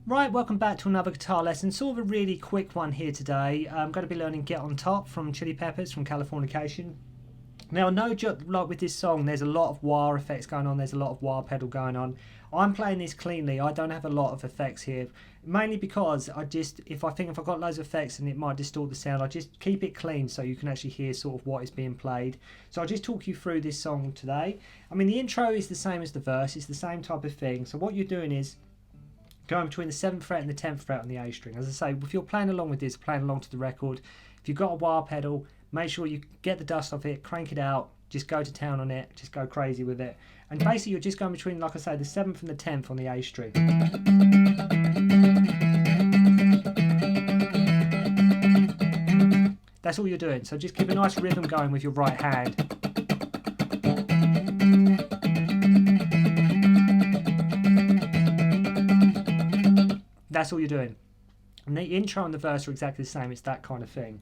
Right, welcome back to another guitar lesson. Sort of a really quick one here today. I'm going to be learning Get On Top from Chili Peppers from Californication. Now, I know like with this song, there's a lot of wah effects going on. There's a lot of wah pedal going on. I'm playing this cleanly. I don't have a lot of effects here, mainly because if I've got loads of effects and it might distort the sound, I just keep it clean so you can actually hear sort of what is being played. So I'll just talk you through this song today. I mean, the intro is the same as the verse. It's the same type of thing. So what you're doing is going between the 7th fret and the 10th fret on the A string. As I say, if you're playing along with this, playing along to the record, if you've got a wah pedal, make sure you get the dust off it, crank it out, just go to town on it, just go crazy with it. And basically you're just going between, like I say, the 7th and the 10th on the A string. That's all you're doing. So just keep a nice rhythm going with your right hand. That's all you're doing. And the intro and the verse are exactly the same. It's that kind of thing.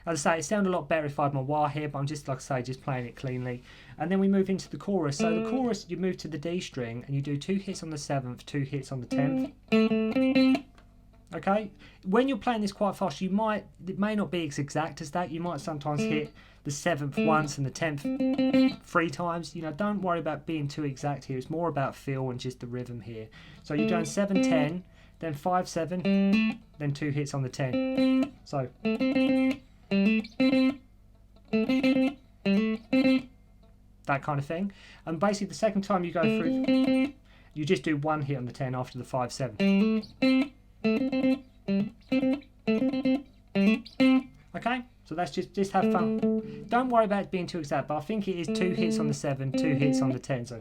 As I say, it sounded a lot better if I had my wah here, but I'm just, like I say, just playing it cleanly. And then we move into the chorus. So the chorus, you move to the D string and you do 2 hits on the 7th, 2 hits on the 10th. Okay? When you're playing this quite fast, it may not be as exact as that. You might sometimes hit the 7th once and the 10th 3 times. You know, don't worry about being too exact here. It's more about feel and just the rhythm here. So you're doing 7 10, then 5 7, then 2 hits on the 10. So that kind of thing. And basically the second time you go through, you just do 1 hit on the 10 after the 5 7. Okay, so that's just have fun. Don't worry about it being too exact, but I think it is 2 hits on the 7, 2 hits on the 10. So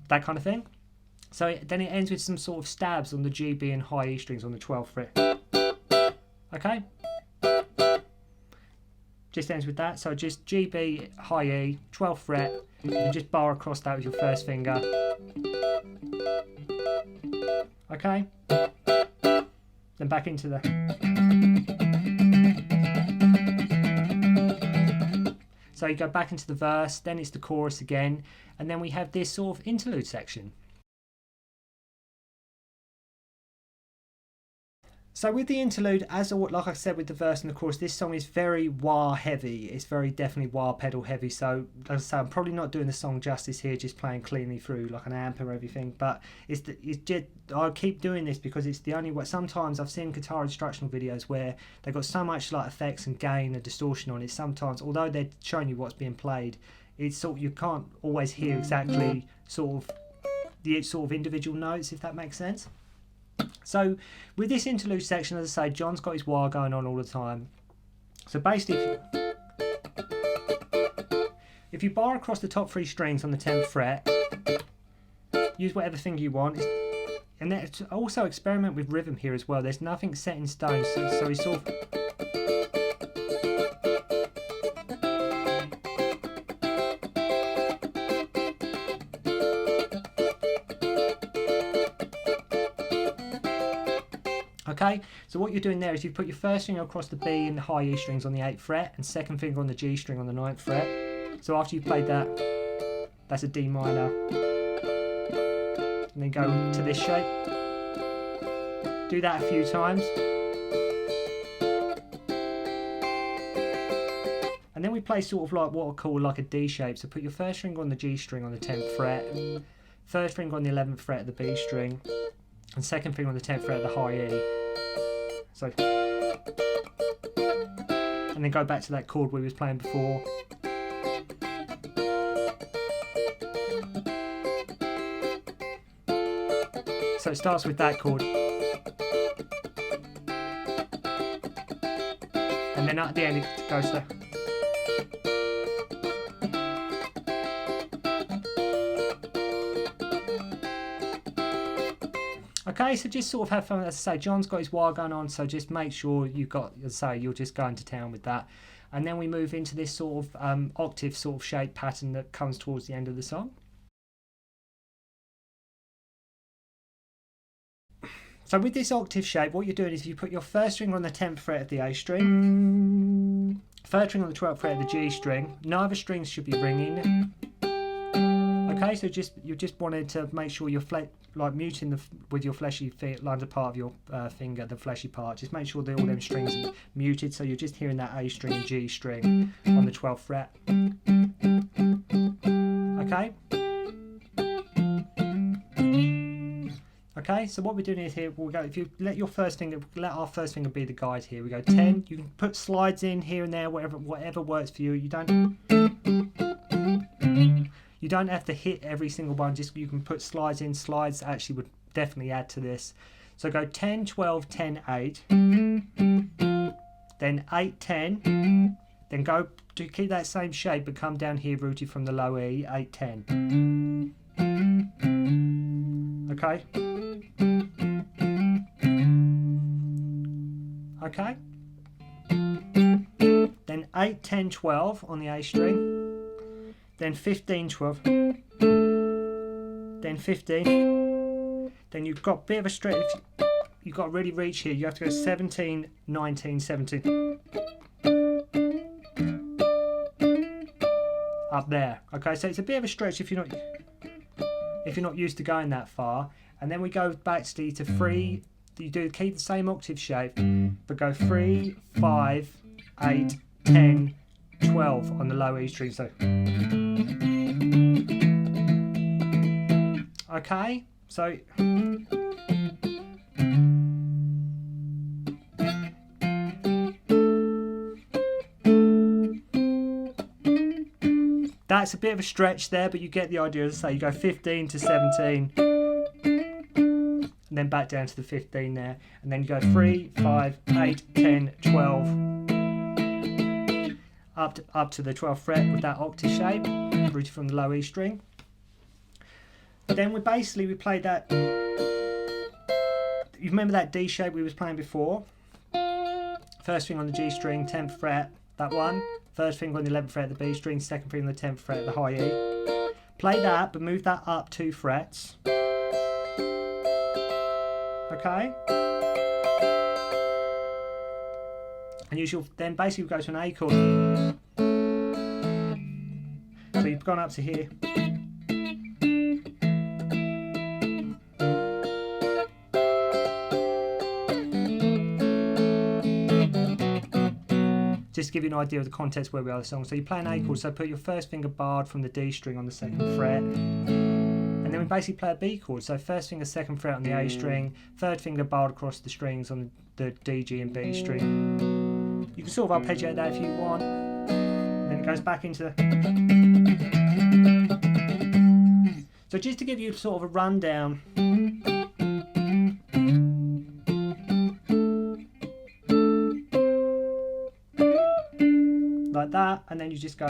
that kind of thing. So then it ends with some sort of stabs on the G, B and high E strings on the 12th fret. Okay? Just ends with that. So just G, B, high E, 12th fret, and just bar across that with your first finger. Okay? Then back into the... So you go back into the verse, then it's the chorus again, and then we have this sort of interlude section. So with the interlude, like I said with the verse and the chorus, this song is very wah heavy. It's very definitely wah pedal heavy. So as I say, I'm probably not doing the song justice here, just playing cleanly through like an amp or everything. But I'll keep doing this because it's the only way. Sometimes I've seen guitar instructional videos where they've got so much like effects and gain and distortion on it. Sometimes, although they're showing you what's being played, it's sort of, you can't always hear exactly sort of the sort of individual notes, if that makes sense. So with this interlude section, as I say, John's got his wah going on all the time. So basically, if you bar across the top 3 strings on the 10th fret, use whatever finger you want. And then also experiment with rhythm here as well. There's nothing set in stone, so it's sort of... Okay, so what you're doing there is you put your first finger across the B and the high E strings on the 8th fret and second finger on the G string on the 9th fret. So after you've played that, that's a D minor. And then go to this shape. Do that a few times. And then we play sort of like what I call like a D shape. So put your first finger on the G string on the 10th fret, third finger on the 11th fret of the B string, and second finger on the 10th fret of the high E. So, and then go back to that chord we was playing before. So it starts with that chord. And then at the end it goes to... Okay, so just sort of have fun. As I say, John's got his wah going on, so just make sure you've got, as I say, you're just going to town with that. And then we move into this sort of octave sort of shape pattern that comes towards the end of the song. So with this octave shape, what you're doing is you put your first finger on the 10th fret of the A string, third string on the 12th fret of the G string. Neither strings should be ringing. Okay, so you just wanted to make sure you're muting with your fleshy lines part of your finger, the fleshy part. Just make sure that all them strings are muted, so you're just hearing that A string and G string on the 12th fret. Okay. Okay, so what we're doing is here, we'll go, if you let our first finger be the guide here. We go 10, you can put slides in here and there, whatever works for you. You don't have to hit every single one, just you can put slides in. Slides actually would definitely add to this. So go 10, 12, 10, 8, then 8, 10, then go to keep that same shape but come down here rooted from the low E, 8, 10. Okay. Okay. Then 8, 10, 12 on the A string. Then 15, 12. Then 15. Then you've got a bit of a stretch. You've got to really reach here. You have to go 17, 19, 17. Up there. Okay, so it's a bit of a stretch if you're not used to going that far. And then we go back to 3. You keep the same octave shape, but go 3, 5, 8, 10, 12 on the low E string. So okay, so that's a bit of a stretch there, but you get the idea. As I say, you go 15 to 17. And then back down to the 15 there, and then you go 3, 5, 8, 10, 12, up to the 12th fret with that octave shape, rooted from the low E string. Then we play that. You remember that D shape we was playing before? First string on the G string, 10th fret, that one. First finger on the 11th fret of the B string, second finger on the 10th fret of the high E. Play that, but move that up 2 frets. Okay, and you shall then basically go to an A chord. So you've gone up to here. Just to give you an idea of the context where we are the song. So you play an A chord, so put your first finger barred from the D string on the 2nd fret. And then we basically play a B chord. So first finger 2nd fret on the A string, third finger barred across the strings on the D, G and B string. You can sort of arpeggiate that if you want. Then it goes back into the... So just to give you sort of a rundown. Like that, and then you just go...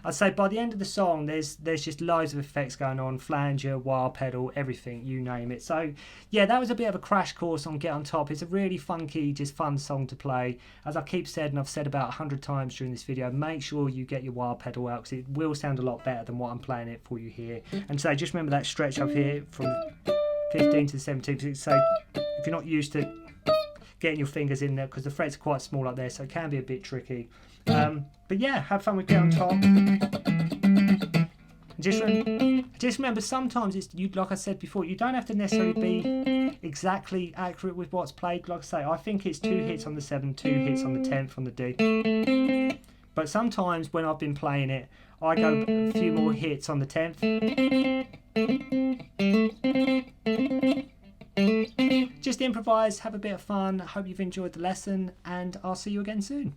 I'd say by the end of the song there's just loads of effects going on, flanger, wah pedal, everything, you name it. So yeah, that was a bit of a crash course on Get On Top. It's a really funky, just fun song to play. As I keep said, and I've said about 100 times during this video, make sure you get your wah pedal out because it will sound a lot better than what I'm playing it for you here. And so just remember that stretch up here from 15 to 17. So if you're not used to getting your fingers in there, because the frets are quite small up there, so it can be a bit tricky. But yeah, have fun with Get On Top. Just remember, sometimes it's like I said before, you don't have to necessarily be exactly accurate with what's played. Like I say, I think it's 2 hits on the 7, 2 hits on the 10th on the D. But sometimes when I've been playing it, I go a few more hits on the 10th. Just improvise, have a bit of fun. Hope you've enjoyed the lesson, and I'll see you again soon.